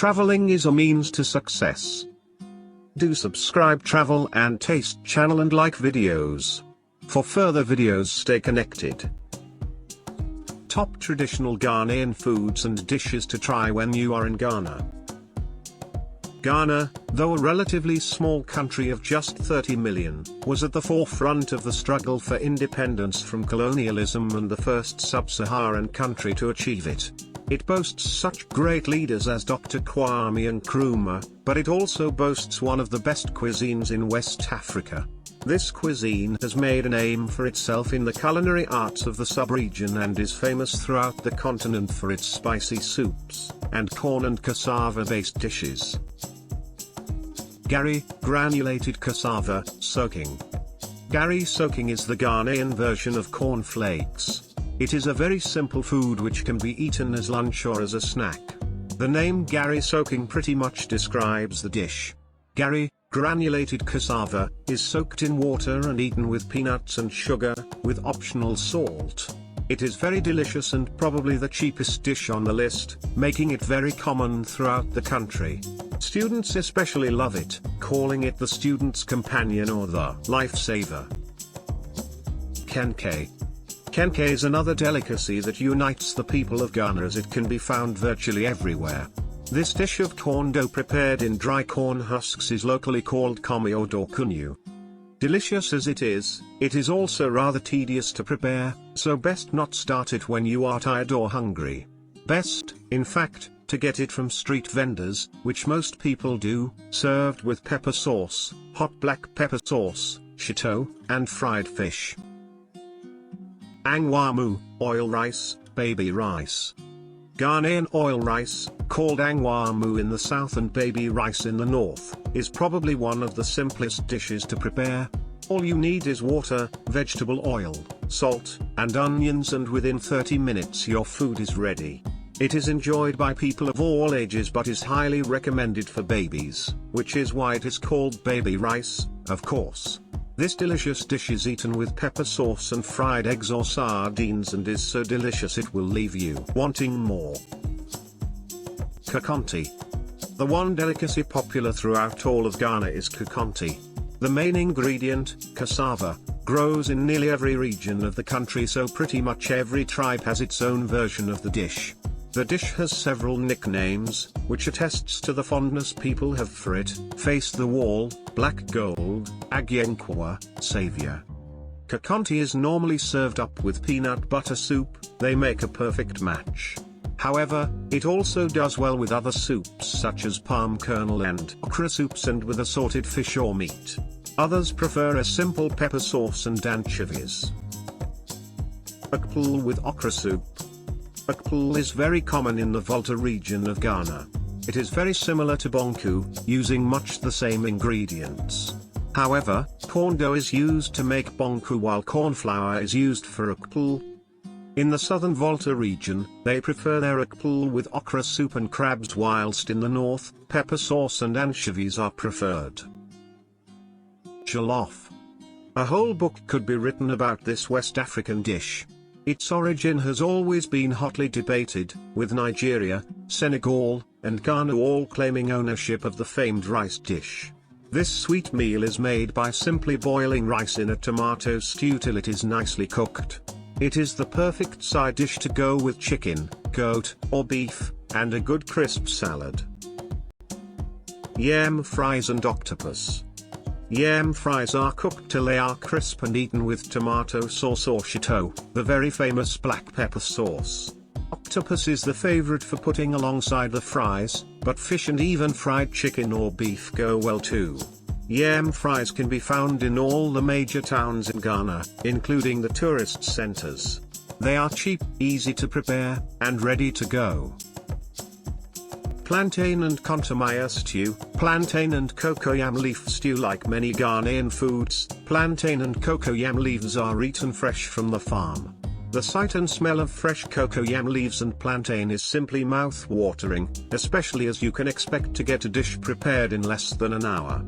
Traveling is a means to success. Do subscribe Travel and Taste channel and like videos. For further videos, stay connected. Top traditional Ghanaian foods and dishes to try when you are in Ghana. Ghana, though a relatively small country of just 30 million, was at the forefront of the struggle for independence from colonialism and the first sub-Saharan country to achieve it. It boasts such great leaders as Dr. Kwame Nkrumah, but it also boasts one of the best cuisines in West Africa. This cuisine has made a name for itself in the culinary arts of the sub-region and is famous throughout the continent for its spicy soups, and corn and cassava-based dishes. Gari, granulated cassava, soaking. Gari soaking is the Ghanaian version of corn flakes. It is a very simple food which can be eaten as lunch or as a snack. The name Gari soaking pretty much describes the dish. Gari, granulated cassava, is soaked in water and eaten with peanuts and sugar, with optional salt. It is very delicious and probably the cheapest dish on the list, making it very common throughout the country. Students especially love it, calling it the student's companion or the lifesaver. Kenkey. Kenkey is another delicacy that unites the people of Ghana as it can be found virtually everywhere. This dish of corn dough prepared in dry corn husks is locally called komi or dokunyu. Delicious as it is also rather tedious to prepare, so best not start it when you are tired or hungry. Best, in fact, to get it from street vendors, which most people do, served with pepper sauce, hot black pepper sauce, shito, and fried fish. Angwamu, oil rice, baby rice. Ghanaian oil rice, called Angwamu in the south and baby rice in the north, is probably one of the simplest dishes to prepare. All you need is water, vegetable oil, salt, and onions, and within 30 minutes your food is ready. It is enjoyed by people of all ages but is highly recommended for babies, which is why it is called baby rice, of course. This delicious dish is eaten with pepper sauce and fried eggs or sardines and is so delicious it will leave you wanting more. Kokonte. The one delicacy popular throughout all of Ghana is kokonte. The main ingredient, cassava, grows in nearly every region of the country, so pretty much every tribe has its own version of the dish. The dish has several nicknames, which attests to the fondness people have for it: Face the Wall, Black Gold, Agyenkwa, Savior. Kokonte is normally served up with peanut butter soup. They make a perfect match. However, it also does well with other soups such as palm kernel and okra soups and with assorted fish or meat. Others prefer a simple pepper sauce and anchovies. Akple with okra soup. Akple is very common in the Volta region of Ghana. It is very similar to Banku, using much the same ingredients. However, corn dough is used to make Banku while corn flour is used for Akple. In the southern Volta region, they prefer their Akple with okra soup and crabs, whilst in the north, pepper sauce and anchovies are preferred. Jollof. A whole book could be written about this West African dish. Its origin has always been hotly debated, with Nigeria, Senegal, and Ghana all claiming ownership of the famed rice dish. This sweet meal is made by simply boiling rice in a tomato stew till it is nicely cooked. It is the perfect side dish to go with chicken, goat, or beef, and a good crisp salad. Yam Fries and Octopus. Yam fries are cooked till they are crisp and eaten with tomato sauce or shito, the very famous black pepper sauce. Octopus is the favorite for putting alongside the fries, but fish and even fried chicken or beef go well too. Yam fries can be found in all the major towns in Ghana, including the tourist centers. They are cheap, easy to prepare, and ready to go. Plantain and Kontomire stew. Plantain and cocoyam leaf stew. Like many Ghanaian foods, plantain and cocoyam leaves are eaten fresh from the farm. The sight and smell of fresh cocoyam leaves and plantain is simply mouth-watering, especially as you can expect to get a dish prepared in less than an hour.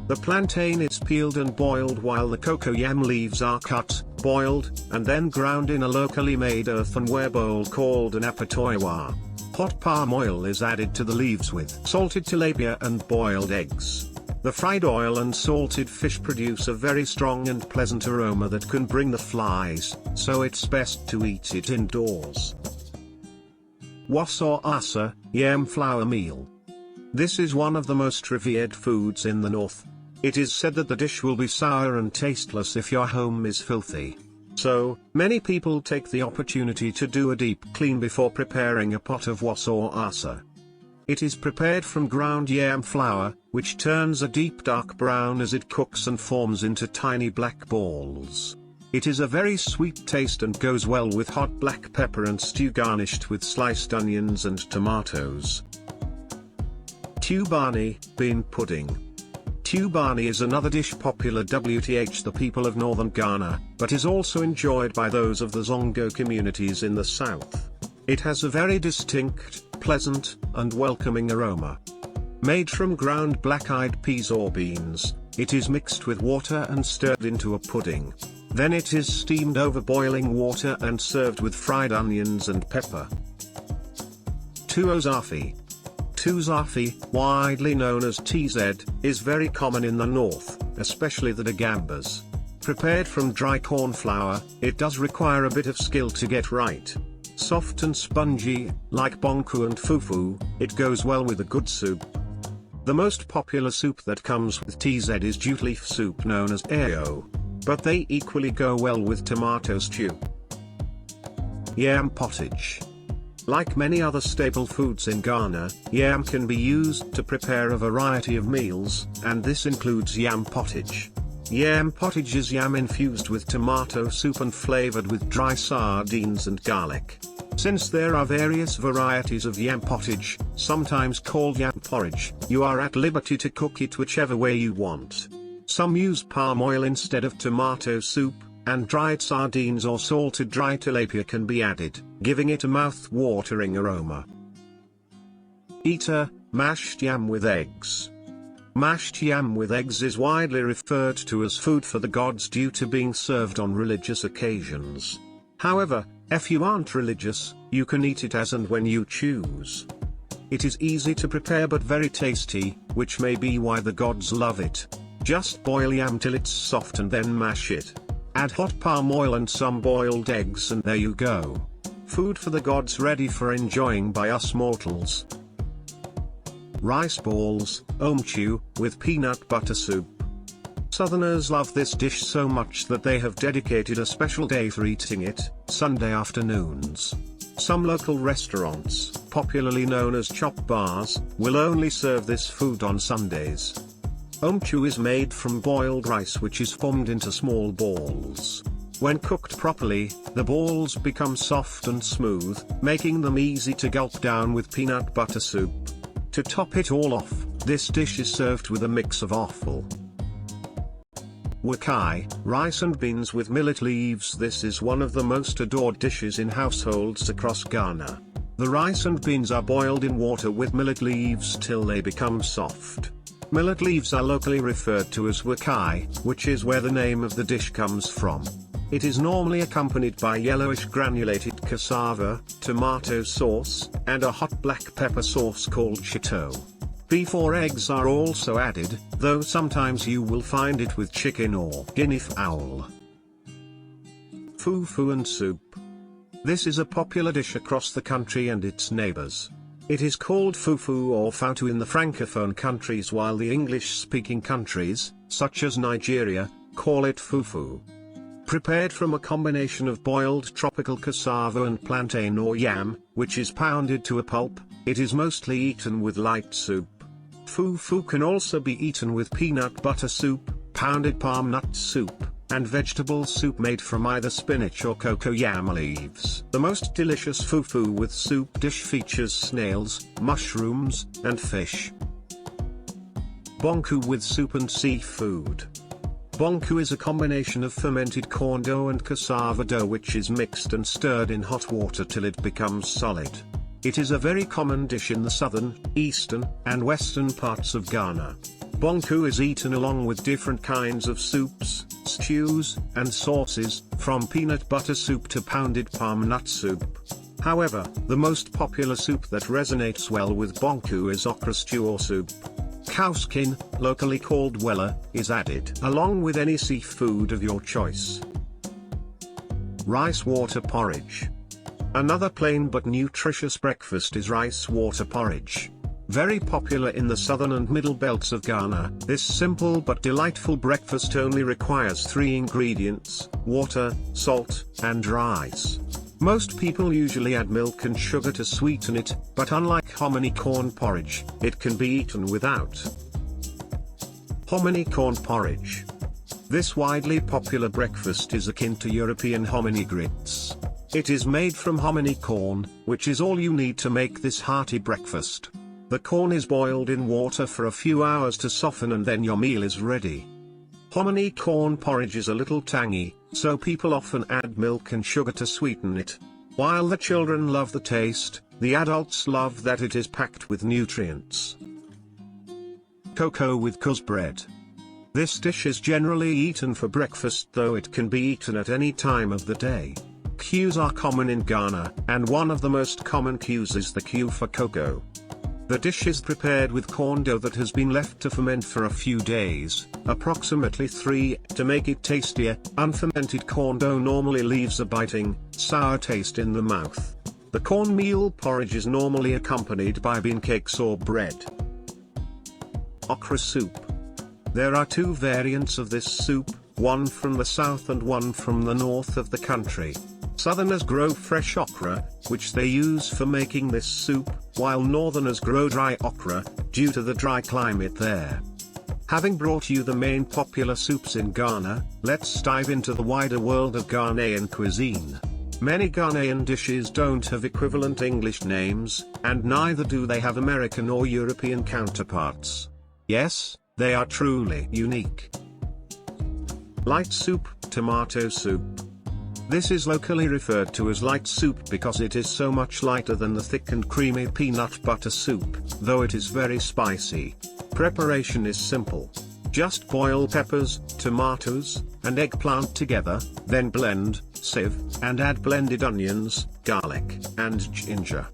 The plantain is peeled and boiled while the cocoyam leaves are cut, boiled, and then ground in a locally made earthenware bowl called an apatoiwa. Hot palm oil is added to the leaves with salted tilapia and boiled eggs. The fried oil and salted fish produce a very strong and pleasant aroma that can bring the flies, so it's best to eat it indoors. Wasawasa, yam flour meal. This is one of the most revered foods in the north. It is said that the dish will be sour and tasteless if your home is filthy. So, many people take the opportunity to do a deep clean before preparing a pot of wasawasa. It is prepared from ground yam flour, which turns a deep dark brown as it cooks and forms into tiny black balls. It is a very sweet taste and goes well with hot black pepper and stew garnished with sliced onions and tomatoes. Tubaani, bean pudding. Tubaani is another dish popular with the people of northern Ghana, but is also enjoyed by those of the Zongo communities in the south. It has a very distinct, pleasant, and welcoming aroma. Made from ground black-eyed peas or beans, it is mixed with water and stirred into a pudding. Then it is steamed over boiling water and served with fried onions and pepper. Tuo Zaafi. Tuo Zaafi, widely known as TZ, is very common in the north, especially the Dagambas. Prepared from dry corn flour, it does require a bit of skill to get right. Soft and spongy, like Banku and Fufu, it goes well with a good soup. The most popular soup that comes with TZ is jute leaf soup known as Etor, but they equally go well with tomato stew. Yam Pottage. Like many other staple foods in Ghana, yam can be used to prepare a variety of meals, and this includes yam pottage. Yam pottage is yam infused with tomato soup and flavored with dry sardines and garlic. Since there are various varieties of yam pottage, sometimes called yam porridge, you are at liberty to cook it whichever way you want. Some use palm oil instead of tomato soup, and dried sardines or salted dry tilapia can be added, giving it a mouth-watering aroma. Etor, mashed yam with eggs. Mashed yam with eggs is widely referred to as food for the gods due to being served on religious occasions. However, if you aren't religious, you can eat it as and when you choose. It is easy to prepare but very tasty, which may be why the gods love it. Just boil yam till it's soft and then mash it. Add hot palm oil and some boiled eggs and there you go. Food for the gods ready for enjoying by us mortals. Rice balls, Omotuo, with peanut butter soup. Southerners love this dish so much that they have dedicated a special day for eating it, Sunday afternoons. Some local restaurants, popularly known as chop bars, will only serve this food on Sundays. Omotuo is made from boiled rice which is formed into small balls. When cooked properly, the balls become soft and smooth, making them easy to gulp down with peanut butter soup. To top it all off, this dish is served with a mix of offal. Waakye, rice and beans with millet leaves. This is one of the most adored dishes in households across Ghana. The rice and beans are boiled in water with millet leaves till they become soft. Millet leaves are locally referred to as waakye, which is where the name of the dish comes from. It is normally accompanied by yellowish granulated cassava, tomato sauce, and a hot black pepper sauce called chateau. Beef or eggs are also added, though sometimes you will find it with chicken or guinea fowl. Fufu and Soup. This is a popular dish across the country and its neighbors. It is called fufu or fautu in the francophone countries, while the English-speaking countries, such as Nigeria, call it fufu. Prepared from a combination of boiled tropical cassava and plantain or yam, which is pounded to a pulp, it is mostly eaten with light soup. Fufu can also be eaten with peanut butter soup, pounded palm nut soup, and vegetable soup made from either spinach or cocoa yam leaves. The most delicious fufu with soup dish features snails, mushrooms, and fish. Banku with soup and seafood. Banku is a combination of fermented corn dough and cassava dough which is mixed and stirred in hot water till it becomes solid. It is a very common dish in the southern, eastern, and western parts of Ghana. Banku is eaten along with different kinds of soups, stews, and sauces, from peanut butter soup to pounded palm nut soup. However, the most popular soup that resonates well with Banku is okra stew or soup. Cow skin, locally called wella, is added along with any seafood of your choice. Rice water porridge. Another plain but nutritious breakfast is rice water porridge. Very popular in the southern and middle belts of Ghana, this simple but delightful breakfast only requires 3 ingredients: water, salt, and rice. Most people usually add milk and sugar to sweeten it, but unlike hominy corn porridge, it can be eaten without. Hominy corn porridge. This widely popular breakfast is akin to European hominy grits. It is made from hominy corn, which is all you need to make this hearty breakfast. The corn is boiled in water for a few hours to soften and then your meal is ready. Hominy corn porridge is a little tangy, so people often add milk and sugar to sweeten it. While the children love the taste, the adults love that it is packed with nutrients. Koko with Koose Bread. This dish is generally eaten for breakfast, though it can be eaten at any time of the day. Cues are common in Ghana, and one of the most common cues is the cue for cocoa. The dish is prepared with corn dough that has been left to ferment for a few days, approximately 3, to make it tastier. Unfermented corn dough normally leaves a biting, sour taste in the mouth. The cornmeal porridge is normally accompanied by bean cakes or bread. Okra soup. There are 2 variants of this soup, one from the south and one from the north of the country. Southerners grow fresh okra, which they use for making this soup, while northerners grow dry okra, due to the dry climate there. Having brought you the main popular soups in Ghana, let's dive into the wider world of Ghanaian cuisine. Many Ghanaian dishes don't have equivalent English names, and neither do they have American or European counterparts. Yes, they are truly unique. Light soup, tomato soup. This is locally referred to as light soup because it is so much lighter than the thick and creamy peanut butter soup, though it is very spicy. Preparation is simple. Just boil peppers, tomatoes, and eggplant together, then blend, sieve, and add blended onions, garlic, and ginger.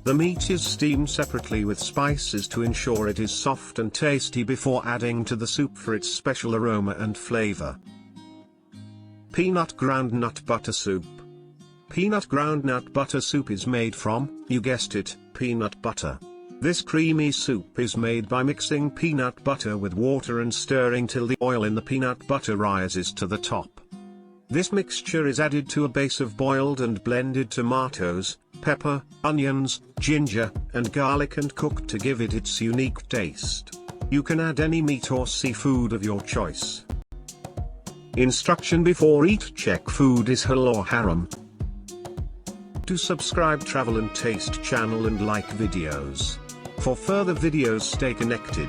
The meat is steamed separately with spices to ensure it is soft and tasty before adding to the soup for its special aroma and flavor. Peanut groundnut butter soup. Peanut groundnut butter soup is made from, you guessed it, peanut butter. This creamy soup is made by mixing peanut butter with water and stirring till the oil in the peanut butter rises to the top. This mixture is added to a base of boiled and blended tomatoes, pepper, onions, ginger, and garlic and cooked to give it its unique taste. You can add any meat or seafood of your choice. Instruction before eat: check food is halal or haram. Do subscribe Travel and Taste channel and like videos. For further videos, stay connected.